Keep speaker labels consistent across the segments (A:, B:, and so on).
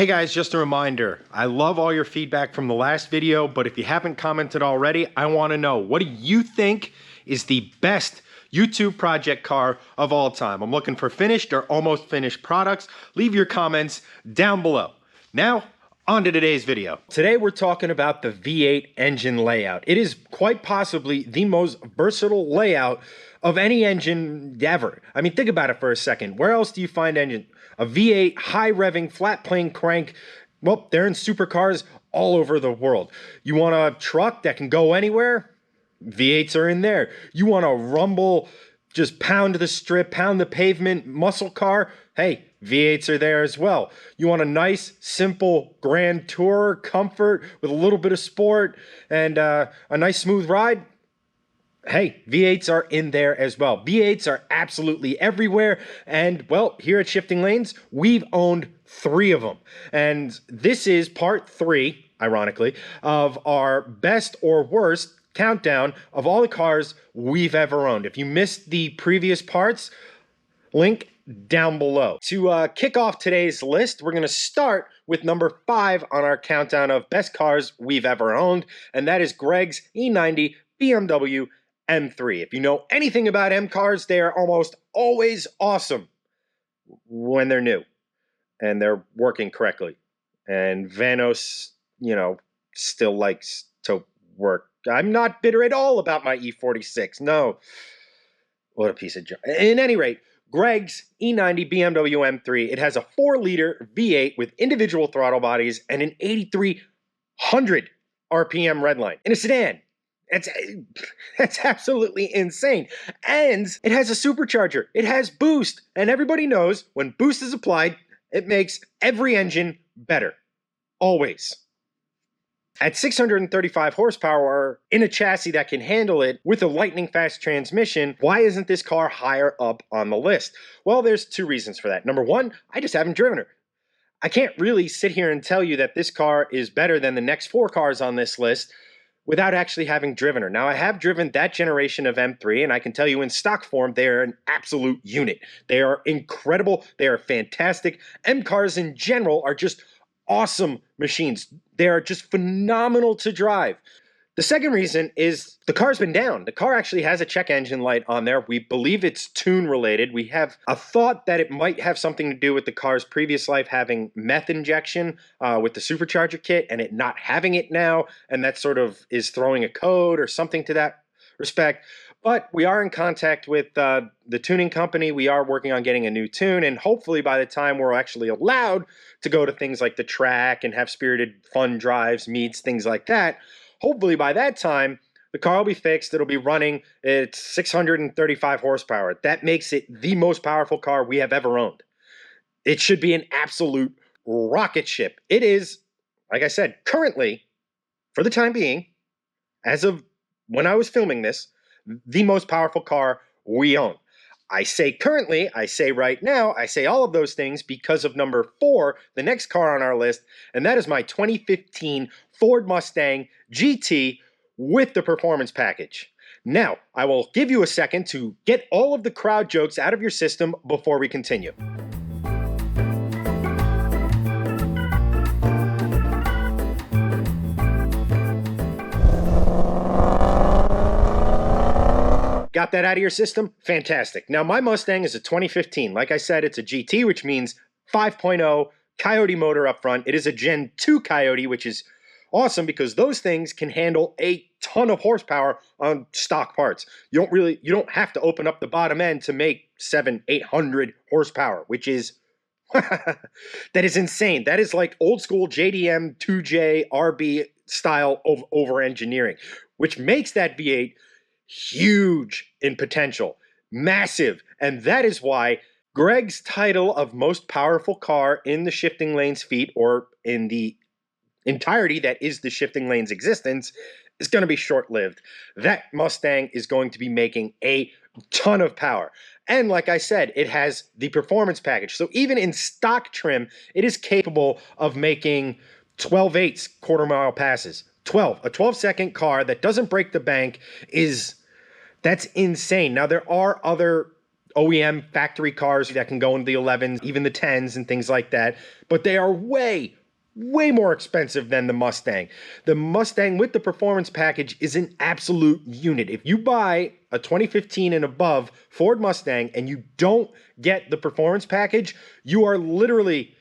A: Hey guys, just a reminder, I love all your feedback from the last video, but if you haven't commented already, I want to know, what do you think is the best YouTube project car of all time? I'm looking for finished or almost finished products. Leave your comments down below. Now, on to today's video. Today we're talking about the V8 engine layout. It is quite possibly the most versatile layout of any engine ever. I mean, think about it for a second. Where else do you find engine? A V8 high revving flat plane crank? Well, they're in supercars all over the world. You want a truck that can go anywhere? V8s are in there. You want a rumble, just pound the strip, pound the pavement muscle car? Hey, V8s are there as well. You want a nice, simple Grand Tourer comfort with a little bit of sport and a nice smooth ride? Hey, V8s are in there as well. V8s are absolutely everywhere. And well, here at Shifting Lanes, we've owned 3 of them. And this is part 3, ironically, of our best or worst countdown of all the cars we've ever owned. If you missed the previous parts, link down below. To kick off today's list, we're going to start with number 5 on our countdown of best cars we've ever owned, and that is Greg's E90 BMW M3. If you know anything about M cars, they are almost always awesome when they're new and they're working correctly. And Vanos, still likes to work. I'm not bitter at all about my E46. No. What a piece of junk. In any rate, Greg's E90 BMW M3, it has a 4-liter V8 with individual throttle bodies and an 8,300 RPM redline in a sedan. That's absolutely insane. And it has a supercharger. It has boost. And everybody knows when boost is applied, it makes every engine better. Always. At 635 horsepower in a chassis that can handle it with a lightning fast transmission, why isn't this car higher up on the list? Well, there's 2 reasons for that. Number 1, I just haven't driven her. I can't really sit here and tell you that this car is better than the next 4 cars on this list without actually having driven her. Now, I have driven that generation of M3, and I can tell you in stock form, they are an absolute unit. They are incredible. They are fantastic. M cars in general are just awesome machines. They are just phenomenal to drive. The second reason is the car's been down. The car actually has a check engine light on there. We believe it's tune related. We have a thought that it might have something to do with the car's previous life having meth injection with the supercharger kit and it not having it now. And that sort of is throwing a code or something to that respect. But we are in contact with the tuning company. We are working on getting a new tune. And hopefully by the time we're actually allowed to go to things like the track and have spirited fun drives, meets, things like that, hopefully by that time, the car will be fixed. It'll be running. It's 635 horsepower. That makes it the most powerful car we have ever owned. It should be an absolute rocket ship. It is, like I said, currently, for the time being, as of when I was filming this, the most powerful car we own. I say currently, I say right now, I say all of those things because of number 4, the next car on our list, and that is my 2015 Ford Mustang GT with the performance package. Now, I will give you a second to get all of the crowd jokes out of your system before we continue. Got that out of your system? Fantastic. Now, my Mustang is a 2015. Like I said, it's a GT, which means 5.0 Coyote motor up front. It is a Gen 2 Coyote, which is awesome because those things can handle a ton of horsepower on stock parts. You don't have to open up the bottom end to make 700-800 horsepower, which is that is insane. That is like old school JDM 2J RB style of over engineering, which makes that V8 huge in potential, massive. And that is why Greg's title of most powerful car in the Shifting Lanes feat, or in the entirety that is the Shifting Lanes existence, is going to be short-lived. That Mustang is going to be making a ton of power. And like I said, it has the performance package. So even in stock trim, it is capable of making 12/8 quarter-mile passes. A 12-second car that doesn't break the bank that's insane. Now, there are other OEM factory cars that can go into the 11s, even the 10s and things like that. But they are way more expensive than the Mustang. The Mustang with the performance package is an absolute unit. If you buy a 2015 and above Ford Mustang and you don't get the performance package, you are literally,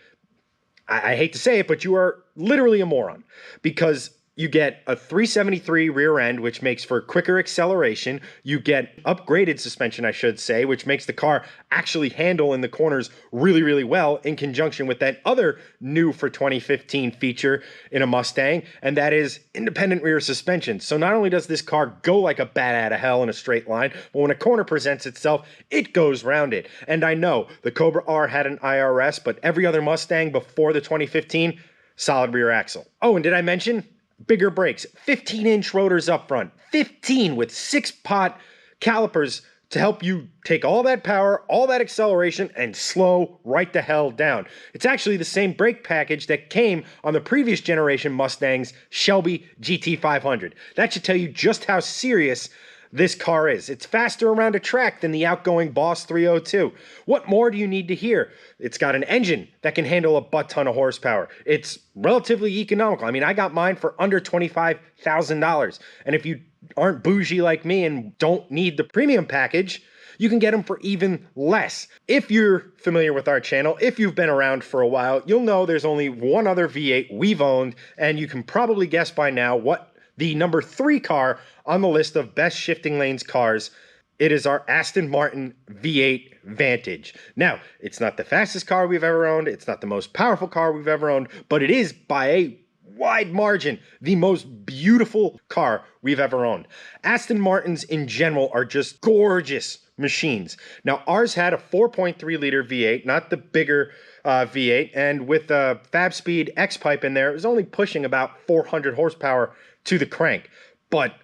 A: I hate to say it, but you are literally a moron, because you get a 373 rear end, which makes for quicker acceleration. You get upgraded suspension, I should say, which makes the car actually handle in the corners really well, in conjunction with that other new for 2015 feature in a Mustang, and that is independent rear suspension. So not only does this car go like a bat out of hell in a straight line, but when a corner presents itself, it goes round it. And I know the Cobra R had an IRS, but every other Mustang before the 2015, solid rear axle. Oh, and did I mention bigger brakes, 15-inch rotors up front, 15 with 6-pot calipers to help you take all that power, all that acceleration, and slow right the hell down. It's actually the same brake package that came on the previous generation Mustang's Shelby GT500. That should tell you just how serious this car is. It's faster around a track than the outgoing Boss 302. What more do you need to hear? It's got an engine that can handle a butt ton of horsepower. It's relatively economical. I mean, I got mine for under $25,000. And if you aren't bougie like me and don't need the premium package, you can get them for even less. If you're familiar with our channel, if you've been around for a while, you'll know there's only one other V8 we've owned, and you can probably guess by now what the number 3 car on the list of best shifting lanes cars. It is our Aston Martin V8 Vantage. Now, it's not the fastest car we've ever owned, it's not the most powerful car we've ever owned, but it is by a wide margin the most beautiful car we've ever owned. Aston Martins in general are just gorgeous machines. Now, ours had a 4.3 liter V8, not the bigger V8, and with a Fab Speed X pipe in there, it was only pushing about 400 horsepower to the crank. But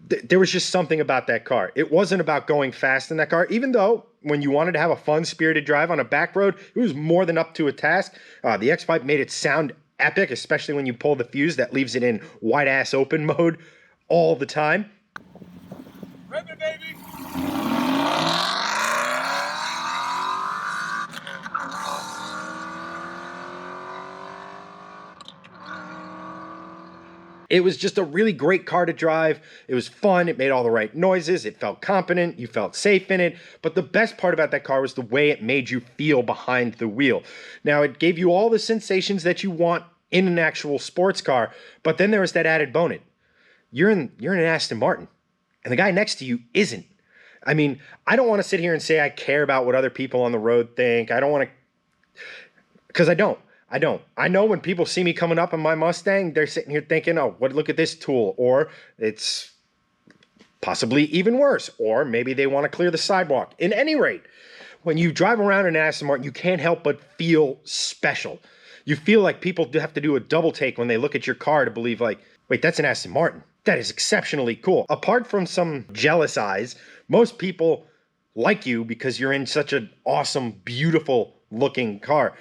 A: there was just something about that car. It wasn't about going fast in that car, even though when you wanted to have a fun, spirited drive on a back road, it was more than up to a task. The X pipe made it sound epic, especially when you pull the fuse that leaves it in wide ass open mode all the time.
B: Rev it, baby.
A: It was just a really great car to drive. It was fun. It made all the right noises. It felt competent. You felt safe in it. But the best part about that car was the way it made you feel behind the wheel. Now, it gave you all the sensations that you want in an actual sports car, but then there was that added bonus. You're in an Aston Martin, and the guy next to you isn't. I mean, I don't want to sit here and say I care about what other people on the road think. I don't want to, because I don't. I know when people see me coming up in my Mustang, they're sitting here thinking, oh, look at this tool. Or it's possibly even worse. Or maybe they want to clear the sidewalk. In any rate, when you drive around in an Aston Martin, you can't help but feel special. You feel like people have to do a double take when they look at your car to believe, like, wait, that's an Aston Martin. That is exceptionally cool. Apart from some jealous eyes, most people like you because you're in such an awesome, beautiful looking car.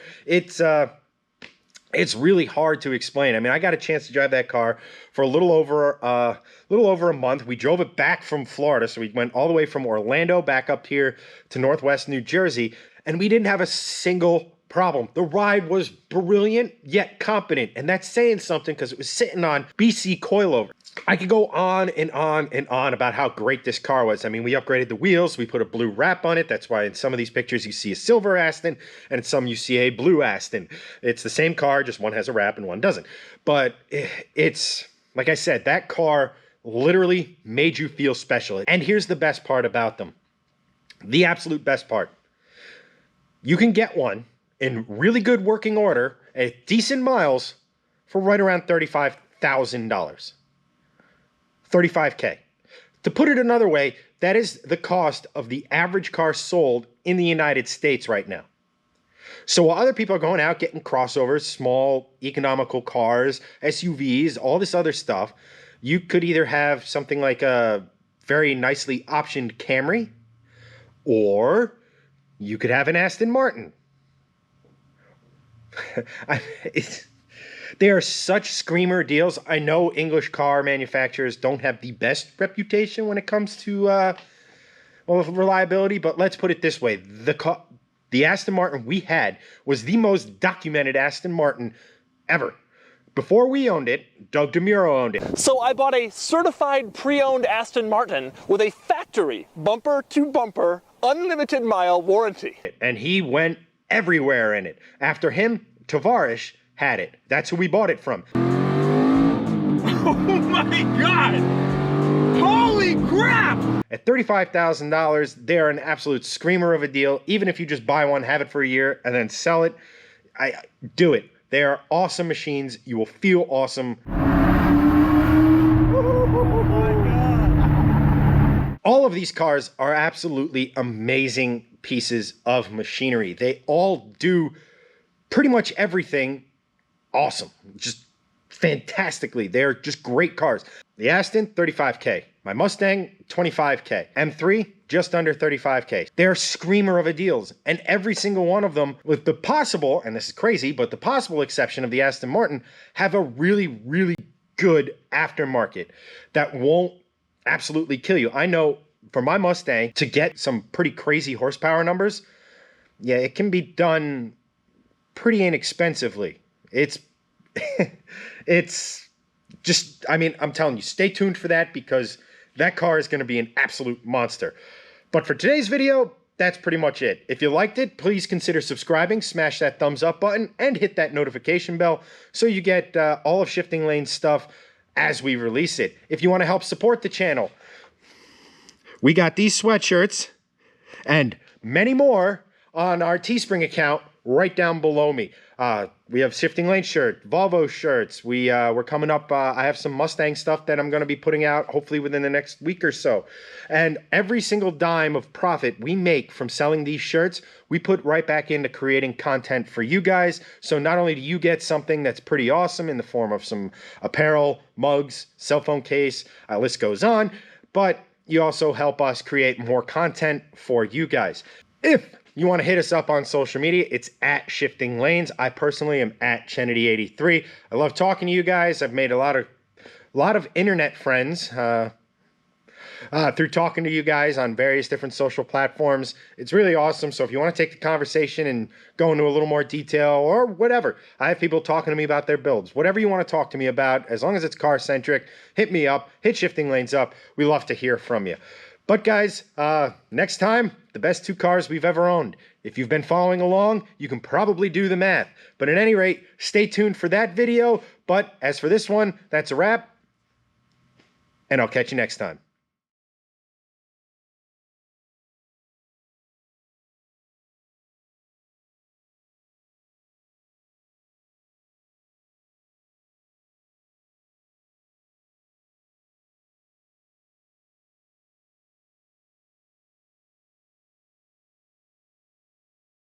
A: It's really hard to explain. I mean, I got a chance to drive that car for a little over a month. We drove it back from Florida, so we went all the way from Orlando back up here to Northwest New Jersey, and we didn't have a single problem. The ride was brilliant yet competent, and that's saying something because it was sitting on BC coilover. I could go on and on and on about how great this car was. I mean, we upgraded the wheels. We put a blue wrap on it. That's why in some of these pictures you see a silver Aston and in some you see a blue Aston. It's the same car, just one has a wrap and one doesn't. But it's, like I said, that car literally made you feel special. And here's the best part about them. The absolute best part. You can get one in really good working order at decent miles for right around $35,000. $35K. To put it another way, that is the cost of the average car sold in the United States right now. So while other people are going out getting crossovers, small economical cars, SUVs, all this other stuff, you could either have something like a very nicely optioned Camry, or you could have an Aston Martin. They are such screamer deals. I know English car manufacturers don't have the best reputation when it comes to well, reliability, but let's put it this way. The Aston Martin we had was the most documented Aston Martin ever. Before we owned it, Doug DeMuro owned it.
C: So I bought a certified pre-owned Aston Martin with a factory bumper-to-bumper unlimited mile warranty.
A: And he went everywhere in it. After him, Tavares had it. That's who we bought it from.
B: Oh my God! Holy crap!
A: At $35,000, they're an absolute screamer of a deal. Even if you just buy one, have it for a year, and then sell it, do it. They are awesome machines. You will feel awesome.
B: Oh my God!
A: All of these cars are absolutely amazing pieces of machinery. They all do pretty much everything awesome. Just fantastically. They're just great cars. The Aston, $35K. My Mustang, $25K. M3, just under $35K. They're a screamer of a deals. And every single one of them, with the possible, and this is crazy, but the possible exception of the Aston Martin, have a really, really good aftermarket that won't absolutely kill you. I know for my Mustang, to get some pretty crazy horsepower numbers, yeah, it can be done pretty inexpensively. It's just, I mean, I'm telling you, stay tuned for that because that car is going to be an absolute monster. But for today's video, that's pretty much it. If you liked it, please consider subscribing, smash that thumbs up button, and hit that notification bell so you get all of Shifting Lane's stuff as we release it. If you want to help support the channel, we got these sweatshirts and many more on our Teespring account right down below me. We have Shifting Lane shirt, Volvo shirts. We're coming up. I have some Mustang stuff that I'm going to be putting out hopefully within the next week or so. And every single dime of profit we make from selling these shirts, we put right back into creating content for you guys. So not only do you get something that's pretty awesome in the form of some apparel, mugs, cell phone case, list goes on, but you also help us create more content for you guys. If you want to hit us up on social media, it's at Shifting Lanes. I personally am at Kennedy83. I love talking to you guys. I've made a lot of internet friends through talking to you guys on various different social platforms. It's really awesome. So if you want to take the conversation and go into a little more detail or whatever, I have people talking to me about their builds. Whatever you want to talk to me about, as long as it's car-centric, hit me up, hit Shifting Lanes up. We love to hear from you. But guys, next time, the best two cars we've ever owned. If you've been following along, you can probably do the math. But at any rate, stay tuned for that video. But as for this one, that's a wrap. And I'll catch you next time.